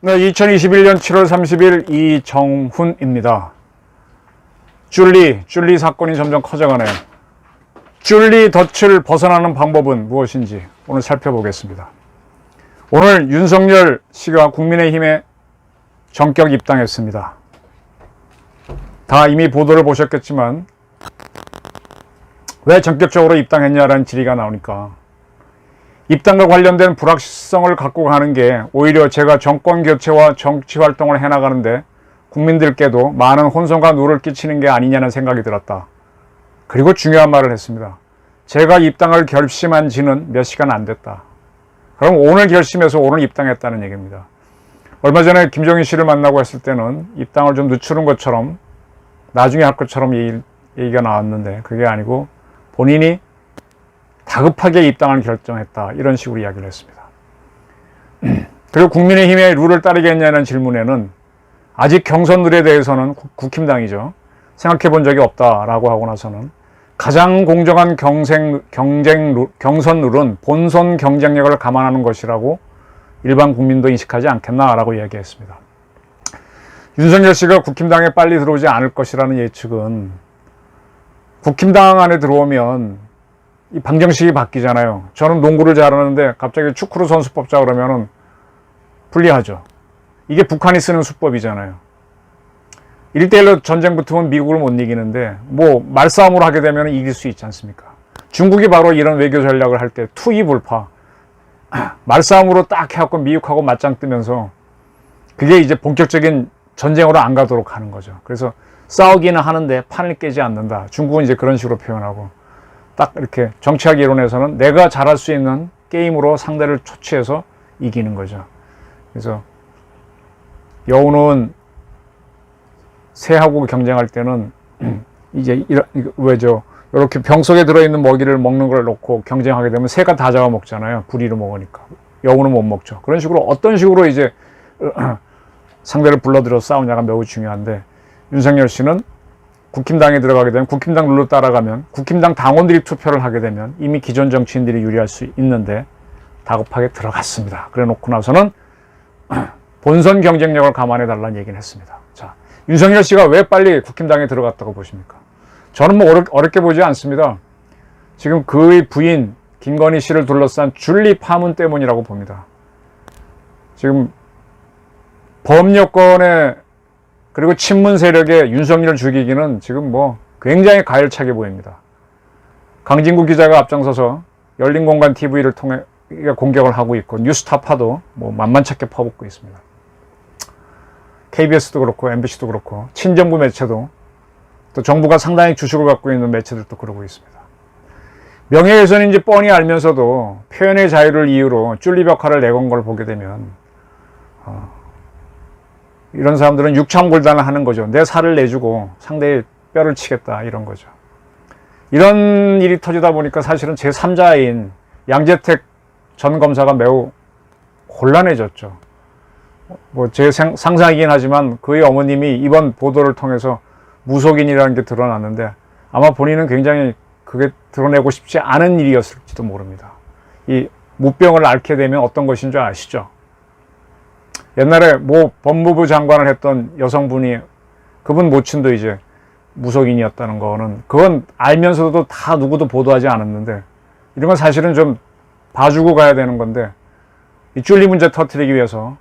네, 2021년 7월 30일 이정훈입니다. 줄리 사건이 점점 커져가네요. 줄리 덫을 벗어나는 방법은 무엇인지 오늘 살펴보겠습니다. 오늘 윤석열 씨가 국민의힘에 전격 입당했습니다. 다 이미 보도를 보셨겠지만 왜 전격적으로 입당했냐라는 질의가 나오니까 입당과 관련된 불확실성을 갖고 가는 게 오히려 제가 정권 교체와 정치 활동을 해나가는데 국민들께도 많은 혼선과 누를 끼치는 게 아니냐는 생각이 들었다. 그리고 중요한 말을 했습니다. 제가 입당을 결심한 지는 몇 시간 안 됐다. 그럼 오늘 결심해서 오늘 입당했다는 얘기입니다. 얼마 전에 김종인 씨를 만나고 했을 때는 입당을 좀 늦추는 것처럼 나중에 할 것처럼 얘기가 나왔는데 그게 아니고 본인이 다급하게 입당을 결정했다. 이런 식으로 이야기를 했습니다. 그리고 국민의힘의 룰을 따르겠냐는 질문에는 아직 경선 룰에 대해서는 국힘당이죠. 생각해 본 적이 없다라고 하고 나서는 가장 공정한 경선 룰은 본선 경쟁력을 감안하는 것이라고 일반 국민도 인식하지 않겠나라고 이야기했습니다. 윤석열 씨가 국힘당에 빨리 들어오지 않을 것이라는 예측은 국힘당 안에 들어오면 이 방정식이 바뀌잖아요. 저는 농구를 잘하는데 갑자기 축구로 선수 뽑자 그러면은 불리하죠. 이게 북한이 쓰는 수법이잖아요. 1대1로 전쟁 붙으면 미국을 못 이기는데 뭐 말싸움으로 하게 되면 이길 수 있지 않습니까? 중국이 바로 이런 외교 전략을 할 때 투이불파 말싸움으로 딱 해갖고 미국하고 맞짱 뜨면서 그게 이제 본격적인 전쟁으로 안 가도록 하는 거죠. 그래서 싸우기는 하는데 판을 깨지 않는다. 중국은 이제 그런 식으로 표현하고 딱 이렇게 정치학 이론에서는 내가 잘할 수 있는 게임으로 상대를 초치해서 이기는 거죠. 그래서 여우는 새하고 경쟁할 때는 이제 이렇게 병 속에 들어있는 먹이를 먹는 걸 놓고 경쟁하게 되면 새가 다 잡아먹잖아요. 부리로 먹으니까. 여우는 못 먹죠. 그런 식으로 어떤 식으로 이제 상대를 불러들여서 싸우냐가 매우 중요한데 윤석열 씨는 국힘당에 들어가게 되면 국힘당 룰로 따라가면 국힘당 당원들이 투표를 하게 되면 이미 기존 정치인들이 유리할 수 있는데 다급하게 들어갔습니다. 그래 놓고 나서는 본선 경쟁력을 감안해 달라는 얘기는 했습니다. 자, 윤석열 씨가 왜 빨리 국힘당에 들어갔다고 보십니까? 저는 뭐 어렵게 보지 않습니다. 지금 그의 부인 김건희 씨를 둘러싼 줄리 파문 때문이라고 봅니다. 지금 범여권의 그리고 친문 세력의 윤석열 죽이기는 지금 뭐 굉장히 가열차게 보입니다. 강진구 기자가 앞장서서 열린공간 TV를 통해 공격을 하고 있고 뉴스타파도 뭐 만만찮게 퍼붓고 있습니다. KBS도 그렇고 MBC도 그렇고 친정부 매체도 또 정부가 상당히 주식을 갖고 있는 매체들도 그러고 있습니다. 명예훼손인지 뻔히 알면서도 표현의 자유를 이유로 쫄리벽화를 내건 걸 보게 되면 이런 사람들은 육창골단을 하는 거죠. 내 살을 내주고 상대의 뼈를 치겠다 이런 거죠. 이런 일이 터지다 보니까 사실은 제3자인 양재택 전 검사가 매우 곤란해졌죠. 뭐 제 상상이긴 하지만 그의 어머님이 이번 보도를 통해서 무속인이라는 게 드러났는데 아마 본인은 굉장히 그게 드러내고 싶지 않은 일이었을지도 모릅니다. 이 무병을 앓게 되면 어떤 것인 줄 아시죠? 옛날에 뭐 법무부 장관을 했던 여성분이 그분 모친도 이제 무속인이었다는 거는 그건 알면서도 다 누구도 보도하지 않았는데 이런 건 사실은 좀 봐주고 가야 되는 건데 이 쫄리 문제 터뜨리기 위해서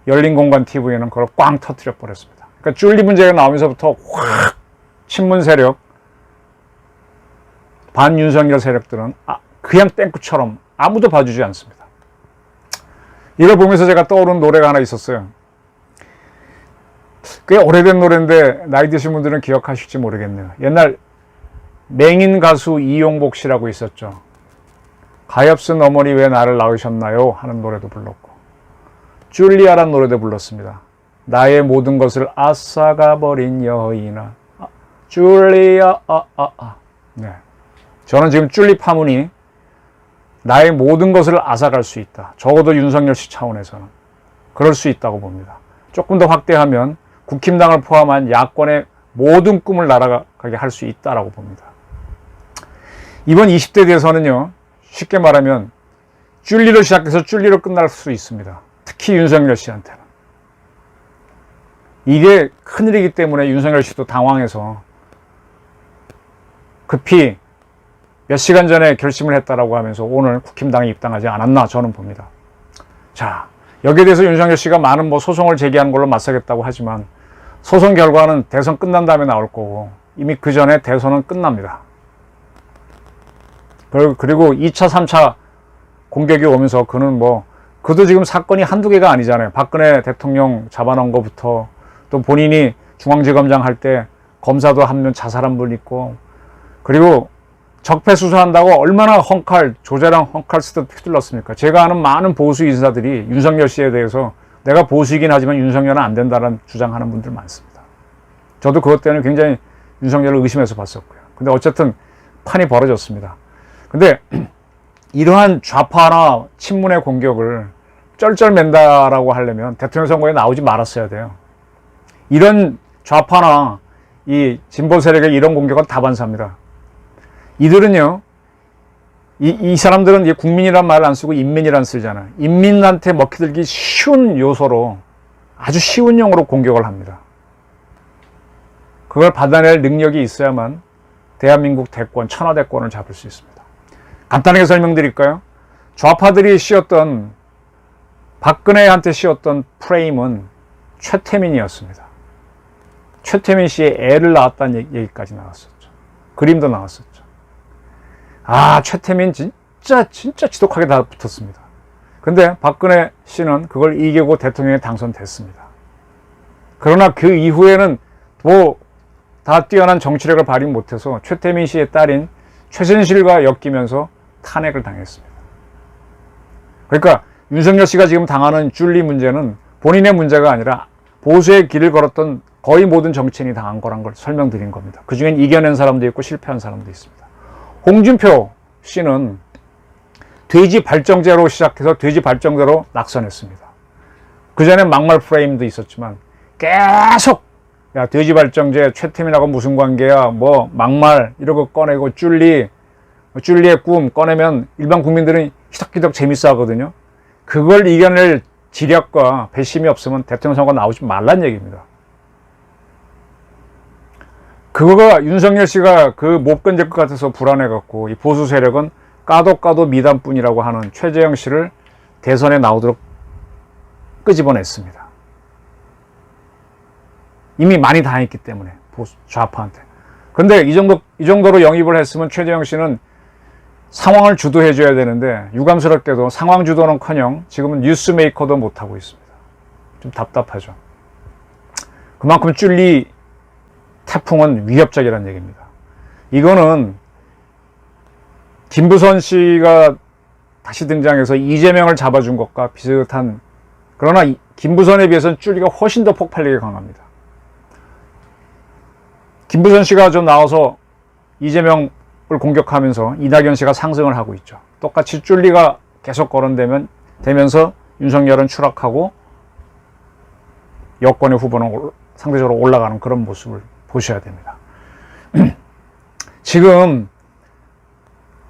열린공간 TV에는 그걸 꽝 터뜨려 버렸습니다. 그러니까 쫄리 문제가 나오면서부터 확 친문 세력 반윤석열 세력들은 그냥 땡구처럼 아무도 봐주지 않습니다. 이걸 보면서 제가 떠오른 노래가 하나 있었어요. 꽤 오래된 노래인데 나이 드신 분들은 기억하실지 모르겠네요. 옛날 맹인 가수 이용복 씨라고 있었죠. 가엾은 어머니 왜 나를 낳으셨나요? 하는 노래도 불렀고 줄리아라는 노래도 불렀습니다. 나의 모든 것을 앗아가 버린 여인아 줄리아 네. 저는 지금 쫄리 파문이 나의 모든 것을 앗아갈 수 있다. 적어도 윤석열 씨 차원에서는 그럴 수 있다고 봅니다. 조금 더 확대하면 국힘당을 포함한 야권의 모든 꿈을 날아가게 할 수 있다라고 봅니다. 이번 20대 대선은요, 쉽게 말하면 쭌리로 시작해서 쭌리로 끝날 수 있습니다. 특히 윤석열 씨한테는. 이게 큰일이기 때문에 윤석열 씨도 당황해서 급히 몇 시간 전에 결심을 했다라고 하면서 오늘 국힘당에 입당하지 않았나 저는 봅니다. 자, 여기에 대해서 윤석열 씨가 많은 소송을 제기하는 걸로 맞서겠다고 하지만 소송 결과는 대선 끝난 다음에 나올 거고 이미 그 전에 대선은 끝납니다. 그리고 2차, 3차 공격이 오면서 그도 지금 사건이 한두 개가 아니잖아요. 박근혜 대통령 잡아놓은 것부터 또 본인이 중앙지검장 할 때 검사도 한 명 자살한 분 있고 그리고 적폐 수사한다고 얼마나 조재랑 헝칼스도 휘둘렀습니까? 제가 아는 많은 보수 인사들이 윤석열 씨에 대해서 내가 보수이긴 하지만 윤석열은 안 된다는 주장하는 분들 많습니다. 저도 그것 때문에 굉장히 윤석열을 의심해서 봤었고요. 근데 어쨌든 판이 벌어졌습니다. 근데 이러한 좌파나 친문의 공격을 쩔쩔맨다라고 하려면 대통령 선거에 나오지 말았어야 돼요. 이런 좌파나 이 진보 세력의 이런 공격은 다반사입니다. 이들은요, 이 사람들은 국민이란 말을 안 쓰고 인민이란 쓰잖아요. 인민한테 먹히들기 쉬운 요소로 아주 쉬운 용어로 공격을 합니다. 그걸 받아낼 능력이 있어야만 대한민국 대권, 천하대권을 잡을 수 있습니다. 간단하게 설명드릴까요? 좌파들이 씌웠던, 박근혜한테 씌웠던 프레임은 최태민이었습니다. 최태민 씨의 애를 낳았다는 얘기까지 나왔었죠. 그림도 나왔었죠. 아, 최태민 진짜 지독하게 다 붙었습니다. 근데 박근혜 씨는 그걸 이기고 대통령에 당선됐습니다. 그러나 그 이후에는 다 뛰어난 정치력을 발휘 못해서 최태민 씨의 딸인 최순실과 엮이면서 탄핵을 당했습니다. 그러니까 윤석열 씨가 지금 당하는 쭌리 문제는 본인의 문제가 아니라 보수의 길을 걸었던 거의 모든 정치인이 당한 거란 걸 설명드린 겁니다. 그 중엔 이겨낸 사람도 있고 실패한 사람도 있습니다. 홍준표 씨는 돼지 발정제로 시작해서 돼지 발정제로 낙선했습니다. 그 전에 막말 프레임도 있었지만 계속 야, 돼지 발정제 최태민하고 무슨 관계야, 막말 이러고 꺼내고 쭌리의 꿈 꺼내면 일반 국민들은 희덕희덕 재밌어 하거든요. 그걸 이겨낼 지략과 배심이 없으면 대통령 선거 나오지 말란 얘기입니다. 그거가 윤석열 씨가 못 건질 것 같아서 불안해갖고 이 보수 세력은 까도 미담뿐이라고 하는 최재형 씨를 대선에 나오도록 끄집어냈습니다. 이미 많이 당했기 때문에 좌파한테. 근데 이 정도로 영입을 했으면 최재형 씨는 상황을 주도해줘야 되는데 유감스럽게도 상황 주도는커녕 지금은 뉴스메이커도 못하고 있습니다. 좀 답답하죠. 그만큼 쭌리 태풍은 위협적이라는 얘기입니다. 이거는 김부선 씨가 다시 등장해서 이재명을 잡아준 것과 비슷한, 그러나 김부선에 비해서는 쭌리가 훨씬 더 폭발력이 강합니다. 김부선 씨가 좀 나와서 이재명을 공격하면서 이낙연 씨가 상승을 하고 있죠. 똑같이 쭌리가 계속 거론되면서 윤석열은 추락하고 여권의 후보는 상대적으로 올라가는 그런 모습을 보셔야 됩니다. 지금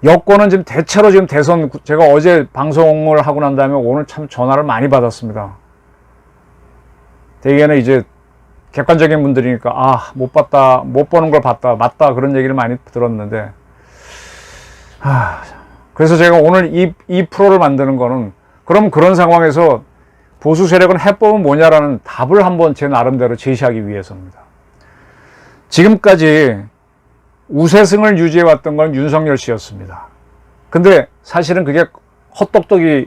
여권은 지금 대체로 지금 대선, 제가 어제 방송을 하고 난 다음에 오늘 참 전화를 많이 받았습니다. 대개는 이제 객관적인 분들이니까 못 봤다, 못 보는 걸 봤다, 맞다 그런 얘기를 많이 들었는데 그래서 제가 오늘 이 프로를 만드는 거는 그럼 그런 상황에서 보수 세력은 해법은 뭐냐라는 답을 한번 제 나름대로 제시하기 위해서입니다. 지금까지 우세승을 유지해왔던 건 윤석열 씨였습니다. 근데 사실은 그게 헛똑똑이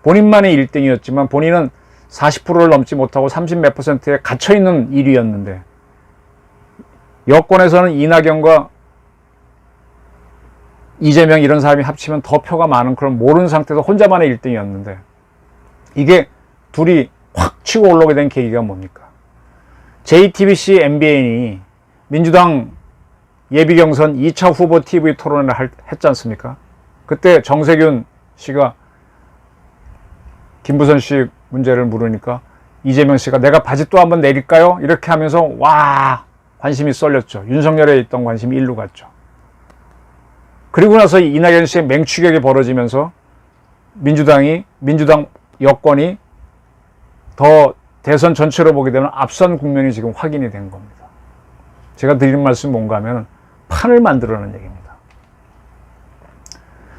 본인만의 1등이었지만 본인은 40%를 넘지 못하고 30몇 %에 갇혀있는 1위였는데 여권에서는 이낙연과 이재명 이런 사람이 합치면 더 표가 많은 그런 모르는 상태에서 혼자만의 1등이었는데 이게 둘이 확 치고 올라오게 된 계기가 뭡니까? JTBC MBN이 민주당 예비경선 2차 후보 TV 토론을 했지 않습니까? 그때 정세균 씨가 김부선 씨 문제를 물으니까 이재명 씨가 내가 바지 또 한번 내릴까요? 이렇게 하면서 와 관심이 쏠렸죠. 윤석열에 있던 관심이 일로 갔죠. 그리고 나서 이낙연 씨의 맹추격이 벌어지면서 민주당 여권이 더 대선 전체로 보게 되면 앞선 국면이 지금 확인이 된 겁니다. 제가 드리는 말씀이 뭔가 하면 판을 만들어라는 얘기입니다.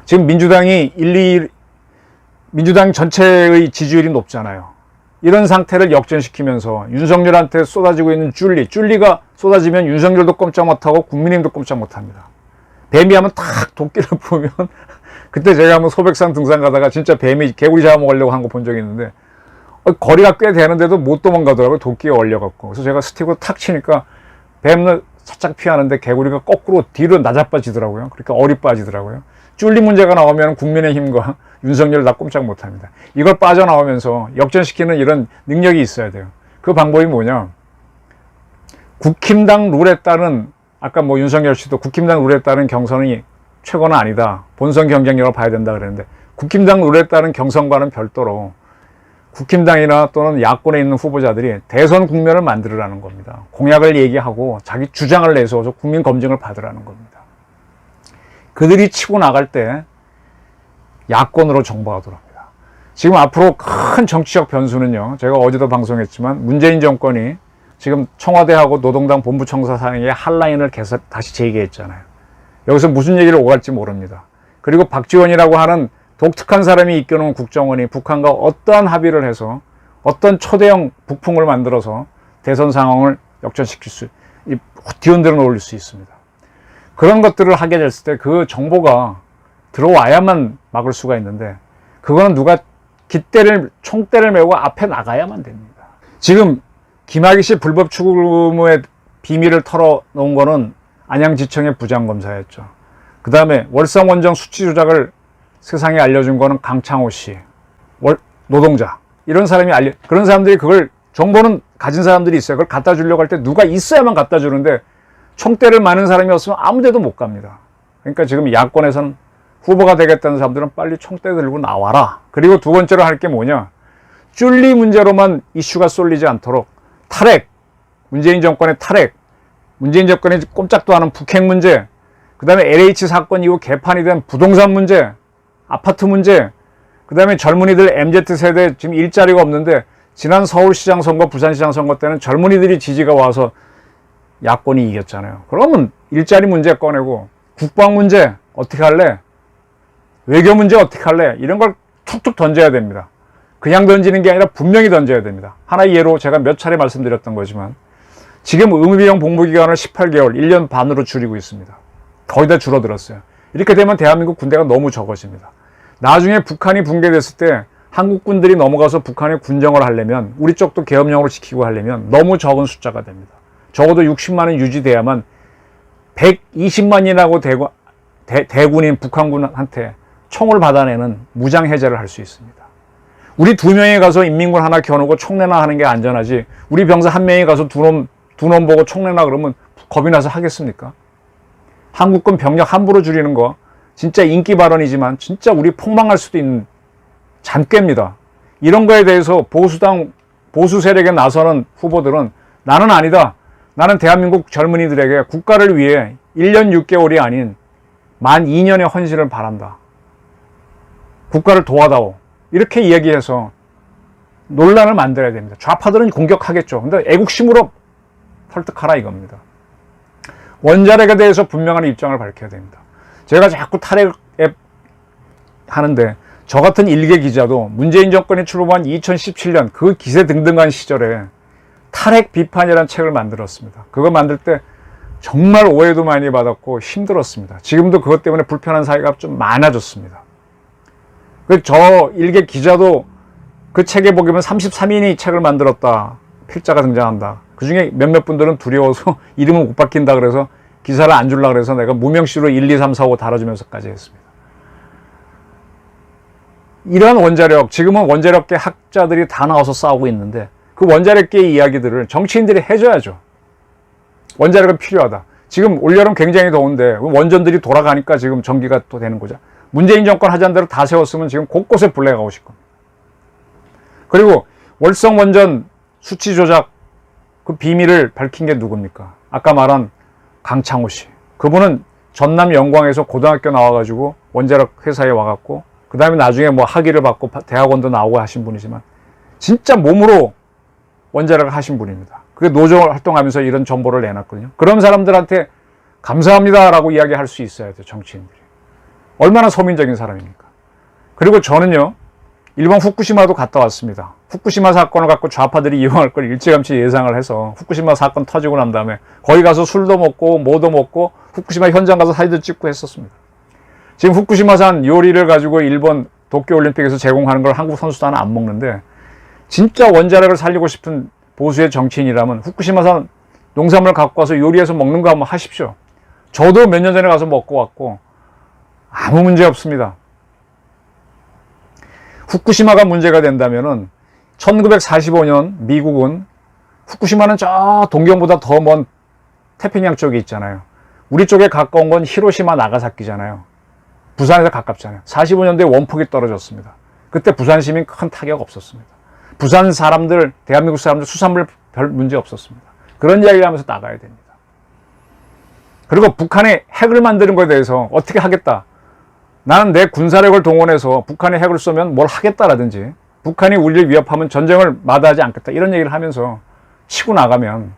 지금 민주당 전체의 지지율이 높잖아요. 이런 상태를 역전시키면서 윤석열한테 쏟아지고 있는 쭌리가 쏟아지면 윤석열도 꼼짝 못하고 국민의힘도 꼼짝 못합니다. 뱀이 하면 탁 도끼를 보면 그때 제가 한번 소백산 등산 가다가 진짜 뱀이 개구리 잡아먹으려고 한 거 본 적이 있는데 거리가 꽤 되는데도 못 도망가더라고요. 도끼에 얼려갖고. 그래서 제가 스틱으로 탁 치니까 뱀을 살짝 피하는데 개구리가 거꾸로 뒤로 낮아빠지더라고요. 그러니까 어리 빠지더라고요. 쭌리 문제가 나오면 국민의힘과 윤석열 다 꼼짝 못합니다. 이걸 빠져나오면서 역전시키는 이런 능력이 있어야 돼요. 그 방법이 뭐냐? 국힘당 룰에 따른 아까 뭐 윤석열 씨도 국힘당 룰에 따른 경선이 최고는 아니다. 본선 경쟁력을 봐야 된다 그랬는데 국힘당 룰에 따른 경선과는 별도로 국힘당이나 또는 야권에 있는 후보자들이 대선 국면을 만들으라는 겁니다. 공약을 얘기하고 자기 주장을 내세워서 국민 검증을 받으라는 겁니다. 그들이 치고 나갈 때 야권으로 정보가 들어옵니다. 지금 앞으로 큰 정치적 변수는요. 제가 어제도 방송했지만 문재인 정권이 지금 청와대하고 노동당 본부청사 사이에 한라인을 다시 재개했잖아요. 여기서 무슨 얘기를 오갈지 모릅니다. 그리고 박지원이라고 하는 독특한 사람이 이끌어온 국정원이 북한과 어떠한 합의를 해서 어떤 초대형 북풍을 만들어서 대선 상황을 역전시킬 뒤흔들어 놓을 수 있습니다. 그런 것들을 하게 됐을 때 그 정보가 들어와야만 막을 수가 있는데 그거는 누가 총대를 메고 앞에 나가야만 됩니다. 지금 김학의 씨 불법 추금의 비밀을 털어놓은 거는 안양지청의 부장검사였죠. 그 다음에 월성원정 수치 조작을 세상에 알려준 거는 강창호 씨, 노동자. 이런 사람이 그런 사람들이 그걸 정보는 가진 사람들이 있어요. 그걸 갖다 주려고 할 때 누가 있어야만 갖다 주는데 총대를 많은 사람이 없으면 아무 데도 못 갑니다. 그러니까 지금 야권에서는 후보가 되겠다는 사람들은 빨리 총대 들고 나와라. 그리고 두 번째로 할 게 뭐냐. 쭌리 문제로만 이슈가 쏠리지 않도록 탈핵, 문재인 정권의 탈핵, 문재인 정권이 꼼짝도 않은 북핵 문제, 그 다음에 LH 사건 이후 개판이 된 부동산 문제, 아파트 문제, 그 다음에 젊은이들 MZ세대 지금 일자리가 없는데 지난 서울시장 선거, 부산시장 선거 때는 젊은이들이 지지가 와서 야권이 이겼잖아요. 그러면 일자리 문제 꺼내고 국방 문제 어떻게 할래? 외교 문제 어떻게 할래? 이런 걸 툭툭 던져야 됩니다. 그냥 던지는 게 아니라 분명히 던져야 됩니다. 하나의 예로 제가 몇 차례 말씀드렸던 거지만 지금 의무비용 복무기간을 18개월, 1년 반으로 줄이고 있습니다. 거의 다 줄어들었어요. 이렇게 되면 대한민국 군대가 너무 적어집니다. 나중에 북한이 붕괴됐을 때 한국 군들이 넘어가서 북한의 군정을 하려면 우리 쪽도 계엄령으로 지키고 하려면 너무 적은 숫자가 됩니다. 적어도 60만은 유지돼야만 120만이라고 대군인 북한군한테 총을 받아내는 무장 해제를 할 수 있습니다. 우리 2명이 가서 인민군 하나 겨누고 총내나 하는 게 안전하지 우리 병사 1명이 가서 두 놈 보고 총내나 그러면 겁이 나서 하겠습니까? 한국군 병력 함부로 줄이는 거 진짜 인기 발언이지만 진짜 우리 폭망할 수도 있는 잔꾀입니다. 이런 거에 대해서 보수 세력에 나서는 후보들은 나는 아니다. 나는 대한민국 젊은이들에게 국가를 위해 1년 6개월이 아닌 만 2년의 헌신을 바란다. 국가를 도와다오. 이렇게 이야기해서 논란을 만들어야 됩니다. 좌파들은 공격하겠죠. 근데 애국심으로 설득하라 이겁니다. 원자력에 대해서 분명한 입장을 밝혀야 됩니다. 제가 자꾸 탈핵 하는데 저 같은 일개 기자도 문재인 정권이 출범한 2017년 그 기세등등한 시절에 탈핵 비판이라는 책을 만들었습니다. 그거 만들 때 정말 오해도 많이 받았고 힘들었습니다. 지금도 그것 때문에 불편한 사이가 좀 많아졌습니다. 저 일개 기자도 그 책에 보면 33인이 책을 만들었다. 필자가 등장한다. 그 중에 몇몇 분들은 두려워서 이름을 못 바뀐다 그래서 기사를 안 주려고 그래서 내가 무명시로 1, 2, 3, 4, 5 달아주면서까지 했습니다. 이러한 원자력, 지금은 원자력계 학자들이 다 나와서 싸우고 있는데 그 원자력계의 이야기들을 정치인들이 해줘야죠. 원자력은 필요하다. 지금 올여름 굉장히 더운데 원전들이 돌아가니까 지금 전기가 또 되는 거죠. 문재인 정권 하자는 대로 다 세웠으면 지금 곳곳에 불내가 오실 겁니다. 그리고 월성 원전 수치 조작 그 비밀을 밝힌 게 누굽니까? 아까 말한 강창호 씨. 그분은 전남 영광에서 고등학교 나와가지고 원자력 회사에 와갖고 그 다음에 나중에 뭐 학위를 받고 대학원도 나오고 하신 분이지만 진짜 몸으로 원자력을 하신 분입니다. 그게 노조 활동하면서 이런 정보를 내놨거든요. 그런 사람들한테 감사합니다라고 이야기할 수 있어야 돼요. 정치인들이. 얼마나 서민적인 사람입니까? 그리고 저는요. 일본 후쿠시마도 갔다 왔습니다. 후쿠시마 사건을 갖고 좌파들이 이용할 걸 일찌감치 예상을 해서 후쿠시마 사건 터지고 난 다음에 거기 가서 술도 먹고 뭐도 먹고 후쿠시마 현장 가서 사진도 찍고 했었습니다. 지금 후쿠시마산 요리를 가지고 일본 도쿄올림픽에서 제공하는 걸 한국 선수단은 안 먹는데 진짜 원자력을 살리고 싶은 보수의 정치인이라면 후쿠시마산 농산물 갖고 와서 요리해서 먹는 거 한번 하십시오. 저도 몇 년 전에 가서 먹고 왔고 아무 문제 없습니다. 후쿠시마가 문제가 된다면은 1945년 미국은 후쿠시마는 저 동경보다 더 먼 태평양 쪽에 있잖아요. 우리 쪽에 가까운 건 히로시마 나가사키잖아요. 부산에서 가깝잖아요. 45년도에 원폭이 떨어졌습니다. 그때 부산 시민 큰 타격 없었습니다. 부산 사람들, 대한민국 사람들 수산물 별 문제 없었습니다. 그런 이야기를 하면서 나가야 됩니다. 그리고 북한이 핵을 만드는 것에 대해서 어떻게 하겠다. 나는 내 군사력을 동원해서 북한이 핵을 쏘면 뭘 하겠다라든지 북한이 우리를 위협하면 전쟁을 마다하지 않겠다 이런 얘기를 하면서 치고 나가면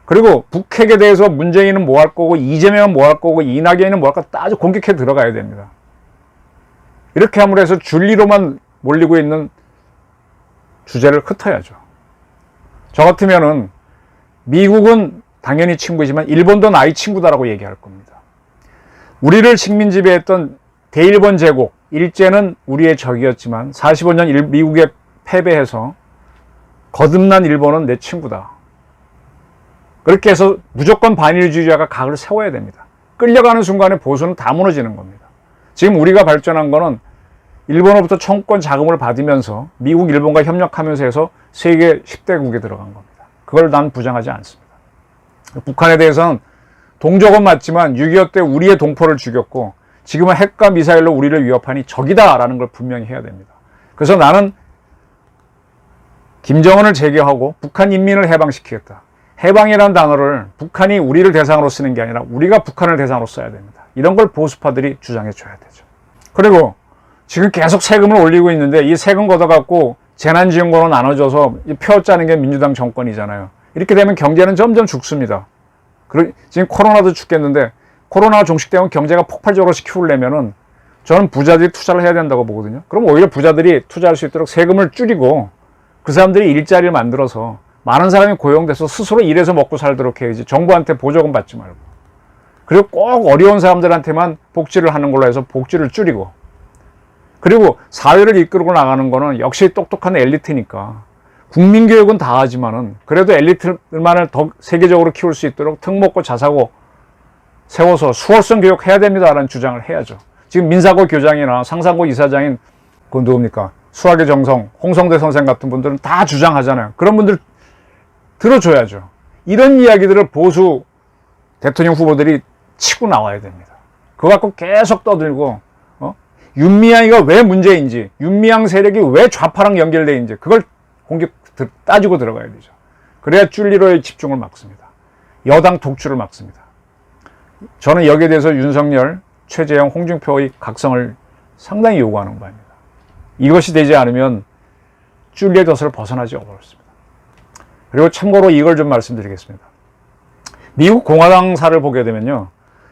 그리고 북핵에 대해서 문재인은 뭐 할 거고 이재명은 뭐 할 거고 이낙연은 뭐 할 거고 아주 공격해 들어가야 됩니다. 이렇게 함으로 해서 줄리로만 몰리고 있는 주제를 흩어야죠. 저 같으면은 미국은 당연히 친구이지만 일본도 나의 친구다라고 얘기할 겁니다. 우리를 식민 지배했던 대일본 제국, 일제는 우리의 적이었지만 45년 미국에 패배해서 거듭난 일본은 내 친구다. 그렇게 해서 무조건 반일주의자가 각을 세워야 됩니다. 끌려가는 순간에 보수는 다 무너지는 겁니다. 지금 우리가 발전한 거는 일본으로부터 청구권 자금을 받으면서 미국, 일본과 협력하면서 해서 세계 10대국에 들어간 겁니다. 그걸 난 부정하지 않습니다. 북한에 대해서는 동족은 맞지만 6.25 때 우리의 동포를 죽였고 지금은 핵과 미사일로 우리를 위협하니 적이다라는 걸 분명히 해야 됩니다. 그래서 나는 김정은을 제거하고 북한 인민을 해방시키겠다. 해방이라는 단어를 북한이 우리를 대상으로 쓰는 게 아니라 우리가 북한을 대상으로 써야 됩니다. 이런 걸 보수파들이 주장해 줘야 되죠. 그리고 지금 계속 세금을 올리고 있는데 이 세금 걷어갖고 재난지원금으로 나눠줘서 표 짜는 게 민주당 정권이잖아요. 이렇게 되면 경제는 점점 죽습니다. 지금 코로나도 죽겠는데 코로나가 종식되면 경제가 폭발적으로 키우려면은 저는 부자들이 투자를 해야 된다고 보거든요. 그럼 오히려 부자들이 투자할 수 있도록 세금을 줄이고 그 사람들이 일자리를 만들어서 많은 사람이 고용돼서 스스로 일해서 먹고 살도록 해야지 정부한테 보조금 받지 말고. 그리고 꼭 어려운 사람들한테만 복지를 하는 걸로 해서 복지를 줄이고. 그리고 사회를 이끌고 나가는 거는 역시 똑똑한 엘리트니까 국민교육은 다 하지만은 그래도 엘리트만을 더 세계적으로 키울 수 있도록 특목고 자사고 세워서 수월성 교육 해야 됩니다라는 주장을 해야죠. 지금 민사고 교장이나 상사고 이사장인 그 누굽니까? 수학의 정성, 홍성대 선생 같은 분들은 다 주장하잖아요. 그런 분들 들어줘야죠. 이런 이야기들을 보수 대통령 후보들이 치고 나와야 됩니다. 그거 갖고 계속 떠들고 윤미향이가 왜 문제인지, 윤미향 세력이 왜 좌파랑 연결되어 있는지 그걸 따지고 들어가야 되죠. 그래야 줄리로의 집중을 막습니다. 여당 독주를 막습니다. 저는 여기에 대해서 윤석열, 최재형, 홍준표의 각성을 상당히 요구하는 바입니다. 이것이 되지 않으면 줄리의 덫을 벗어나지 어렵습니다. 그리고 참고로 이걸 좀 말씀드리겠습니다. 미국 공화당사를 보게 되면요.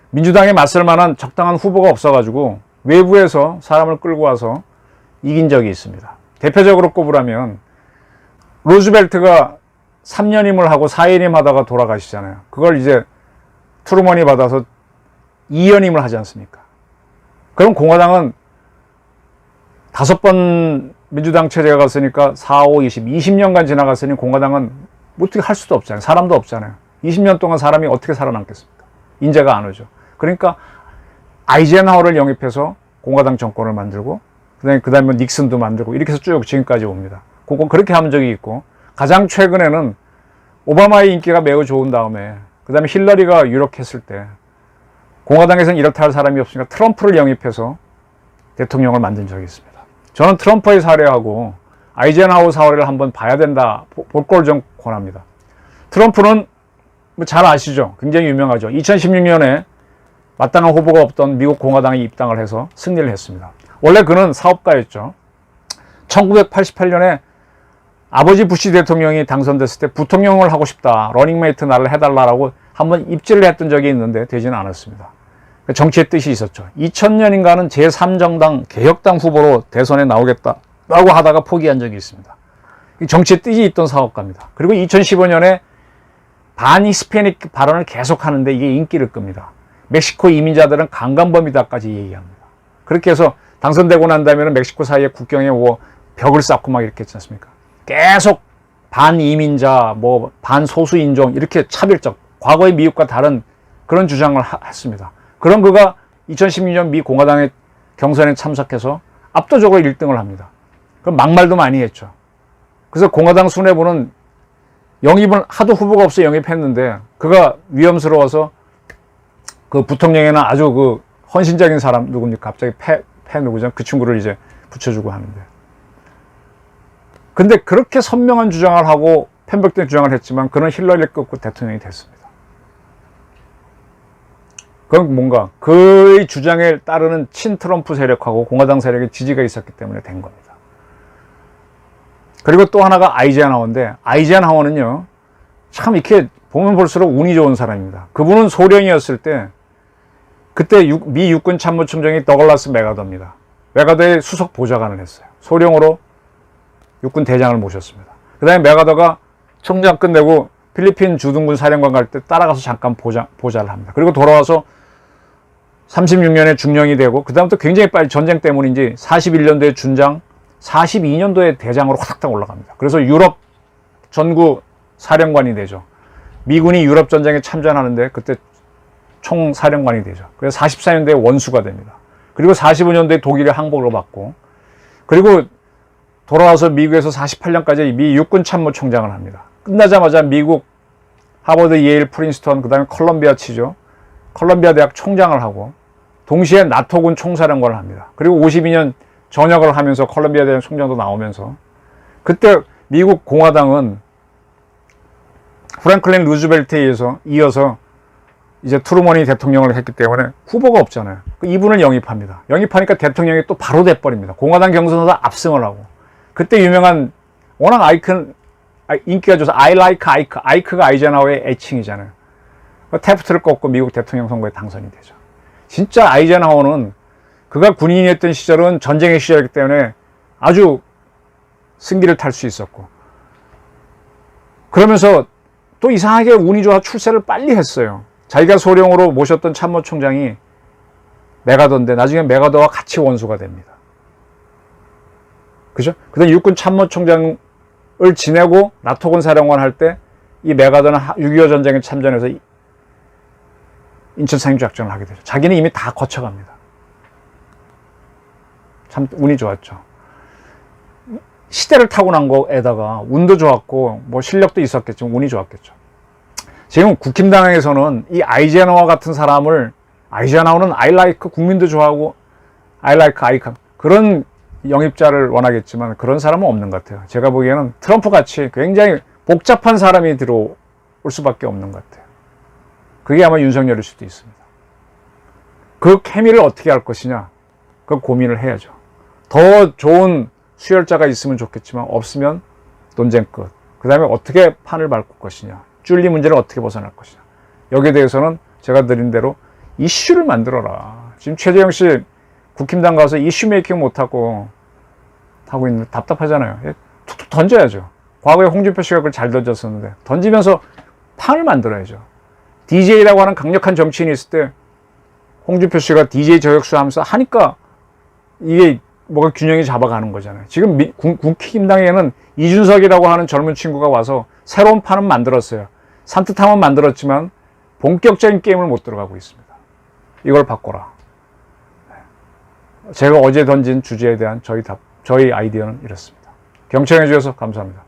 민주당에 맞설 만한 적당한 후보가 없어가지고 외부에서 사람을 끌고 와서 이긴 적이 있습니다. 대표적으로 꼽으라면 루즈벨트가 3년임을 하고 4연임 하다가 돌아가시잖아요. 그걸 이제 트루먼이 받아서 2연임을 하지 않습니까? 그럼 공화당은 5번 민주당 체제가 갔으니까 4, 5, 20년간 지나갔으니 공화당은 어떻게 할 수도 없잖아요. 사람도 없잖아요. 20년 동안 사람이 어떻게 살아남겠습니까? 인재가 안 오죠. 그러니까 아이젠하워를 영입해서 공화당 정권을 만들고 그 다음에 닉슨도 만들고 이렇게 해서 쭉 지금까지 옵니다. 그렇게 한 적이 있고 가장 최근에는 오바마의 인기가 매우 좋은 다음에 그 다음에 힐러리가 유력했을 때 공화당에서는 이렇다 할 사람이 없으니까 트럼프를 영입해서 대통령을 만든 적이 있습니다. 저는 트럼프의 사례하고 아이젠하워 사례를 한번 봐야 된다, 볼 걸 좀 권합니다. 트럼프는 뭐 잘 아시죠? 굉장히 유명하죠. 2016년에 마땅한 후보가 없던 미국 공화당이 입당을 해서 승리를 했습니다. 원래 그는 사업가였죠. 1988년에 아버지 부시 대통령이 당선됐을 때 부통령을 하고 싶다, 러닝메이트 나를 해달라고 한번 입질을 했던 적이 있는데 되지는 않았습니다. 정치의 뜻이 있었죠. 2000년인가는 제3정당 개혁당 후보로 대선에 나오겠다라고 하다가 포기한 적이 있습니다. 정치의 뜻이 있던 사업가입니다. 그리고 2015년에 반히스패닉 발언을 계속하는데 이게 인기를 끕니다. 멕시코 이민자들은 강간범이다까지 얘기합니다. 그렇게 해서 당선되고 난 다음에는 멕시코 사이에 국경에 뭐 벽을 쌓고 막 이렇게 했지 않습니까? 계속 반이민자, 뭐 반소수인종 이렇게 차별적, 과거의 미국과 다른 그런 주장을 했습니다. 그런 그가 2016년 미 공화당의 경선에 참석해서 압도적으로 1등을 합니다. 그럼 막말도 많이 했죠. 그래서 공화당 수뇌부는 영입을 하도 후보가 없어 영입했는데 그가 위험스러워서 그 부통령에는 아주 그 헌신적인 사람 누굽니까? 갑자기 패 누구죠? 그 친구를 이제 붙여주고 하는데. 근데 그렇게 선명한 주장을 하고 편벽된 주장을 했지만 그는 힐러리를 꺾고 대통령이 됐습니다. 그건 뭔가 그의 주장에 따르는 친트럼프 세력하고 공화당 세력의 지지가 있었기 때문에 된 겁니다. 그리고 또 하나가 아이젠하워인데, 아이젠하워는요 참 이렇게 보면 볼수록 운이 좋은 사람입니다. 그분은 소령이었을 때 그때 미 육군 참모총장이 더글라스 맥아더입니다. 맥아더의 수석 보좌관을 했어요. 소령으로 육군 대장을 모셨습니다. 그 다음에 맥아더가 총장 끝내고 필리핀 주둔군 사령관 갈 때 따라가서 잠깐 보좌를 합니다. 그리고 돌아와서 36년에 중령이 되고 그 다음부터 굉장히 빨리 전쟁 때문인지 41년도에 준장, 42년도에 대장으로 확 올라갑니다. 그래서 유럽 전구 사령관이 되죠. 미군이 유럽 전쟁에 참전하는데 그때 총사령관이 되죠. 그래서 44년도에 원수가 됩니다. 그리고 45년도에 독일의 항복을 받고, 그리고 돌아와서 미국에서 48년까지 미 육군 참모총장을 합니다. 끝나자마자 미국 하버드, 예일, 프린스턴, 그 다음에 컬럼비아 치죠. 컬럼비아 대학 총장을 하고 동시에 나토군 총사령관을 합니다. 그리고 52년 전역을 하면서 컬럼비아 대학 총장도 나오면서, 그때 미국 공화당은 프랭클린 루즈벨트에 이어서 이제 트루먼이 대통령을 했기 때문에 후보가 없잖아요. 이분을 영입합니다. 영입하니까 대통령이 또 바로 돼버립니다. 공화당 경선에서 압승을 하고. 그때 유명한 워낙 인기가 좋아서 I like 아이크, 아이크가 아이젠하워의 애칭이잖아요. 태프트를 꺾고 미국 대통령 선거에 당선이 되죠. 진짜 아이젠하워는 그가 군인이었던 시절은 전쟁의 시절이기 때문에 아주 승기를 탈 수 있었고, 그러면서 또 이상하게 운이 좋아 출세를 빨리 했어요. 자기가 소령으로 모셨던 참모총장이 맥아더인데 나중에 맥아더와 같이 원수가 됩니다. 그죠? 그 다음 육군 참모총장을 지내고 나토군 사령관 할 때 이 맥아더는 6.25 전쟁에 참전해서 인천 상륙작전을 하게 되죠. 자기는 이미 다 거쳐갑니다. 참 운이 좋았죠. 시대를 타고난 거에다가 운도 좋았고 뭐 실력도 있었겠지만 운이 좋았겠죠. 지금 국힘당에서는 이 아이젠하워 같은 사람을, 아이젠하워는 I like 국민도 좋아하고 I like 아이콘 그런 영입자를 원하겠지만 그런 사람은 없는 것 같아요. 제가 보기에는 트럼프 같이 굉장히 복잡한 사람이 들어올 수밖에 없는 것 같아요. 그게 아마 윤석열일 수도 있습니다. 그 케미를 어떻게 할 것이냐, 그 고민을 해야죠. 더 좋은 수혈자가 있으면 좋겠지만 없으면 논쟁 끝. 그 다음에 어떻게 판을 바꿀 것이냐, 쭌리 문제를 어떻게 벗어날 것이냐. 여기에 대해서는 제가 드린 대로 이슈를 만들어라. 지금 최재형 씨 국힘당 가서 이슈 메이킹 못하고 하고 있는데 답답하잖아요. 툭툭 던져야죠. 과거에 홍준표 씨가 그걸 잘 던졌었는데 던지면서 판을 만들어야죠. DJ라고 하는 강력한 정치인이 있을 때 홍준표 씨가 DJ 저격수 하면서 하니까 이게 뭐가 균형이 잡아가는 거잖아요. 지금 국힘당에는 이준석이라고 하는 젊은 친구가 와서 새로운 판은 만들었어요. 산뜻함은 만들었지만 본격적인 게임을 못 들어가고 있습니다. 이걸 바꿔라. 제가 어제 던진 주제에 대한 저희 아이디어는 이렇습니다. 경청해 주셔서 감사합니다.